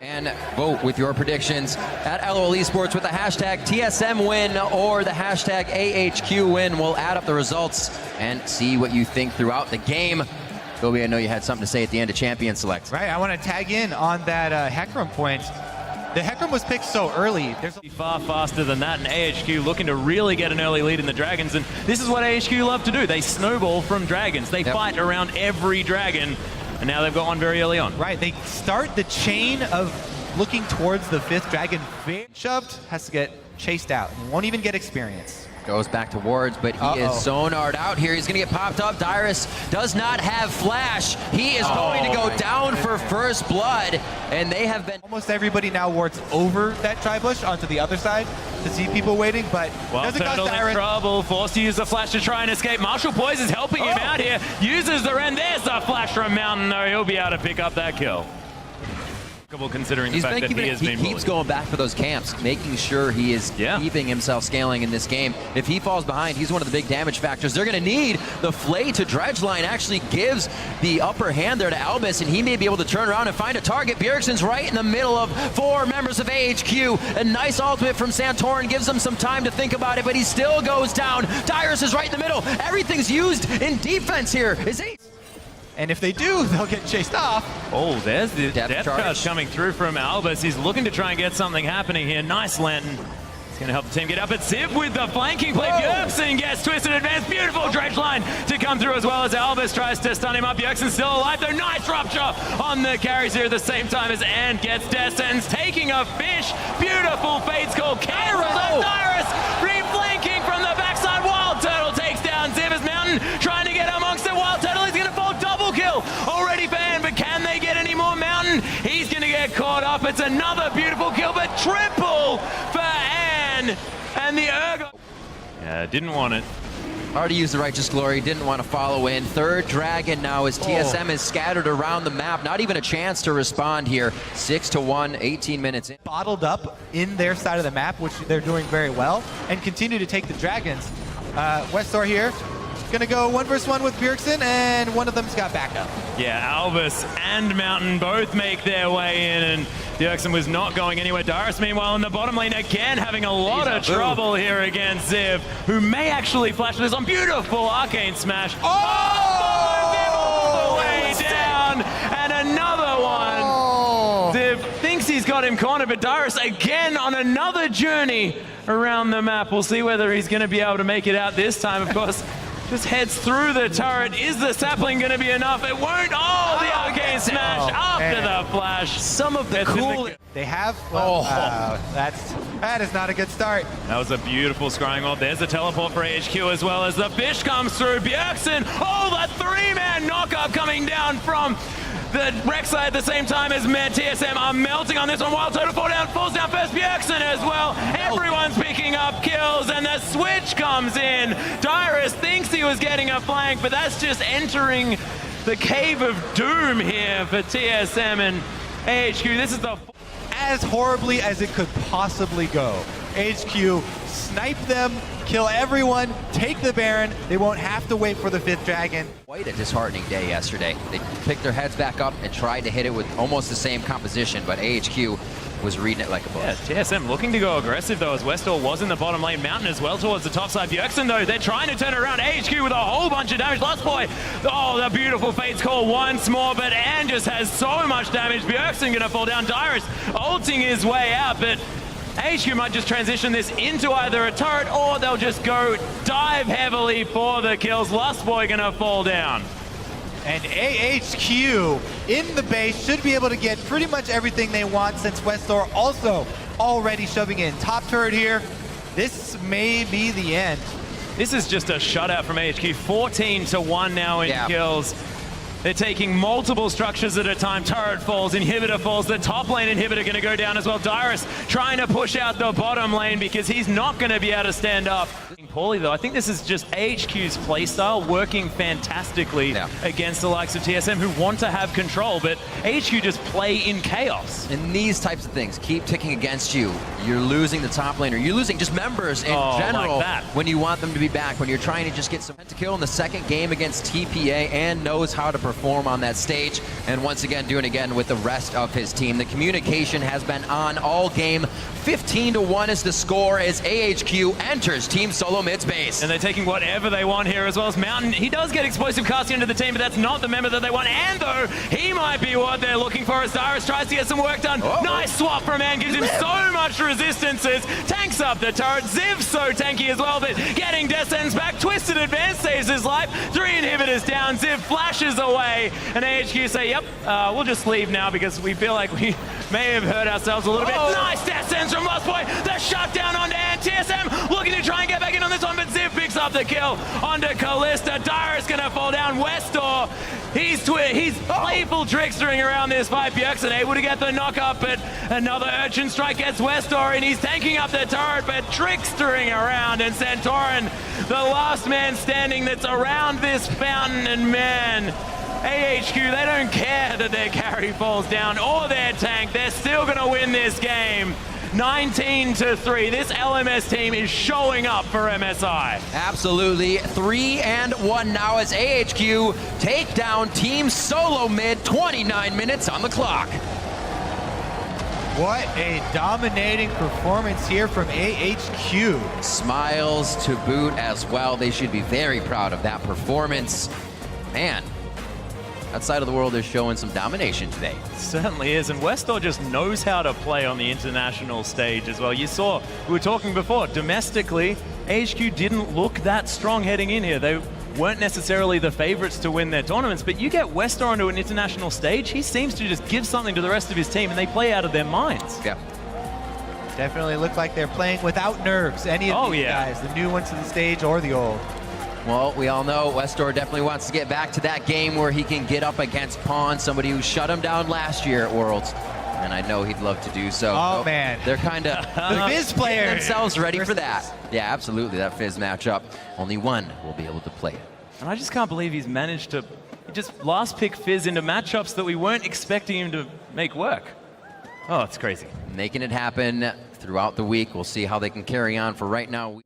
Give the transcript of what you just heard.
And vote with your predictions at LoL Esports with the hashtag TSM win or the hashtag AHQ win. We'll add up the results and see what you think throughout the game. Kobe, I know you had something to say at the end of Champion Select. Right, I want to tag in on that Hecarim point. The Hecarim was picked so early. There's far faster than that, and AHQ looking to really get an early lead in the Dragons, and this is what AHQ love to do. They snowball from Dragons. They fight around every Dragon, and now they've got one very early on. Right, they start the chain of looking towards the 5th Dragon. Shoved, has to get chased out, and won't even get experience. Goes back to wards, but he is zoned out here. He's going to get popped up. Dyrus does not have flash. He is going to go down for first blood, and they have been... Almost everybody now wards over that tri-bush onto the other side to see people waiting, but doesn't Turtle in trouble, forced to use the flash to try and escape. Marshall Poise is helping him out here. Uses the Ren. There's the flash from Mountain, though. He'll be able to pick up that kill. Considering the fact that he keeps going back for those camps, making sure he is keeping himself scaling in this game. If he falls behind, he's one of the big damage factors. They're going to need the Flay to Dredge line. Actually gives the upper hand there to Albus, and he may be able to turn around and find a target. Bjergsen's right in the middle of 4 members of AHQ. A nice ultimate from Santorin gives him some time to think about it, but he still goes down. Dyrus is right in the middle. Everything's used in defense here. And if they do, they'll get chased off. Oh, there's the depth charge charge coming through from Albus. He's looking to try and get something happening here. Nice Lantern. It's going to help the team get up. It's Ziv with the flanking play. Bjergsen gets twisted advance. Beautiful dredge line to come through as well as Albus tries to stun him up. Bjergsen's still alive though. Nice rupture on the carries here at the same time as Ant gets Descends taking a fish. Beautiful Fate's Call. Carol Dyrus re-flanking from the backside. Wild Turtle takes down Ziv as Mountain trying to get amongst the Wild Turtle. He's going to fall double kill already for Ant, but can they get any more Mountain? He's going to get caught up. It's another beautiful kill, but triple for Ant. And the Urgo. Yeah, didn't want it. Already used the Righteous Glory, didn't want to follow in. 3rd Dragon now as TSM is scattered around the map. Not even a chance to respond here. 6-1, 18 minutes in. Bottled up in their side of the map, which they're doing very well, and continue to take the Dragons. Westor here. Gonna go 1 versus 1 with Bjergsen, and one of them's got backup. Yeah, Albus and Mountain both make their way in, and Bjergsen was not going anywhere. Dyrus, meanwhile, in the bottom lane again, having a lot of trouble here against Ziv, who may actually flash this on. Beautiful Arcane Smash. All the way down, and another one. Ziv thinks he's got him cornered, but Dyrus again on another journey around the map. We'll see whether he's going to be able to make it out this time, of course. Just heads through the turret. Is the sapling going to be enough? It won't. Oh, the Arcane Smash after the flash. Some of the cool... They have... that is not a good start. That was a beautiful scrying ult. There's a teleport for AHQ as well as the fish comes through. Bjergsen. Oh, the 3-man knockup coming down from the Rek'Sai at the same time as TSM are melting on this one. Wild Turtle falls down first. Bjergsen as well. Everyone's picking up kills, and the switch comes in. Dyrus thinks he was getting a flank, but that's just entering the cave of doom here for TSM and AHQ. This is the... As horribly as it could possibly go. AHQ snipe them, kill everyone, take the Baron. They won't have to wait for the 5th Dragon. Quite a disheartening day yesterday. They picked their heads back up and tried to hit it with almost the same composition, but AHQ was reading it like a book. Yeah, TSM looking to go aggressive though, as Westor was in the bottom lane. Mountain as well towards the top side. Bjergsen though, they're trying to turn it around. AHQ with a whole bunch of damage. Last boy, oh, the beautiful Fate's Call once more, but Anne just has so much damage. Bjergsen gonna fall down. Dyrus ulting his way out, but AHQ might just transition this into either a turret or they'll just go dive heavily for the kills. Last boy gonna fall down. And AHQ in the base should be able to get pretty much everything they want, since Westor also already shoving in. Top turret here. This may be the end. This is just a shutout from AHQ. 14-1 now in kills. They're taking multiple structures at a time. Turret falls, inhibitor falls. The top lane inhibitor going to go down as well. Dyrus trying to push out the bottom lane because he's not going to be able to stand up. poorly, though. I think this is just AHQ's playstyle working fantastically against the likes of TSM, who want to have control, but AHQ just play in chaos. And these types of things keep ticking against you. You're losing the top laner. You're losing just members in general like when you want them to be back, when you're trying to just get some to kill in the second game against TPA, and knows how to perform on that stage. And once again, doing it again with the rest of his team. The communication has been on all game. 15-1 is the score as AHQ enters Team Solo mid's base. And they're taking whatever they want here, as well as Mountain. He does get explosive casting into the team, but that's not the member that they want. And though, he might be what they're looking for as Dyrus tries to get some work done. Nice swap from Man, gives him so much resistances. Tanks up the turret. Ziv's so tanky as well, but getting Descends back. Twisted Advance saves his life. 3 inhibitors down. Ziv flashes away. And AHQ say, yep, we'll just leave now because we feel like we may have hurt ourselves a little bit. Nice Descends from Lost Boy. The shutdown onto Ant. TSM looking to try and get back in on this one, but Ziv picks up the kill onto Callista. Dyrus gonna fall down. Westor, he's playful trickstering around this fight. Bjergsen able to get the knock up, but another Urchin Strike gets Westor, and he's tanking up the turret, but trickstering around. And Santorin, the last man standing that's around this fountain, and man, AHQ, they don't care that their carry falls down or their tank. They're still gonna win this game. 19-3. This LMS team is showing up for MSI. Absolutely. 3-1 now as AHQ take down Team Solo mid. 29 minutes on the clock. What a dominating performance here from AHQ. Smiles to boot as well. They should be very proud of that performance. Man, that side of the world is showing some domination today. Certainly is, and Westor just knows how to play on the international stage as well. You saw, we were talking before, domestically, AHQ didn't look that strong heading in here. They weren't necessarily the favorites to win their tournaments, but you get Westor onto an international stage, he seems to just give something to the rest of his team, and they play out of their minds. Yeah. Definitely look like they're playing without nerves, any of these guys, the new ones to the stage or the old. Well, we all know Westor definitely wants to get back to that game where he can get up against Pawn, somebody who shut him down last year at Worlds. And I know he'd love to do so. Oh, man. They're kind of the Fizz player themselves ready for that. Yeah, absolutely. That Fizz matchup. Only one will be able to play it. And I just can't believe he's managed to just last pick Fizz into matchups that we weren't expecting him to make work. Oh, it's crazy. Making it happen throughout the week. We'll see how they can carry on. For right now.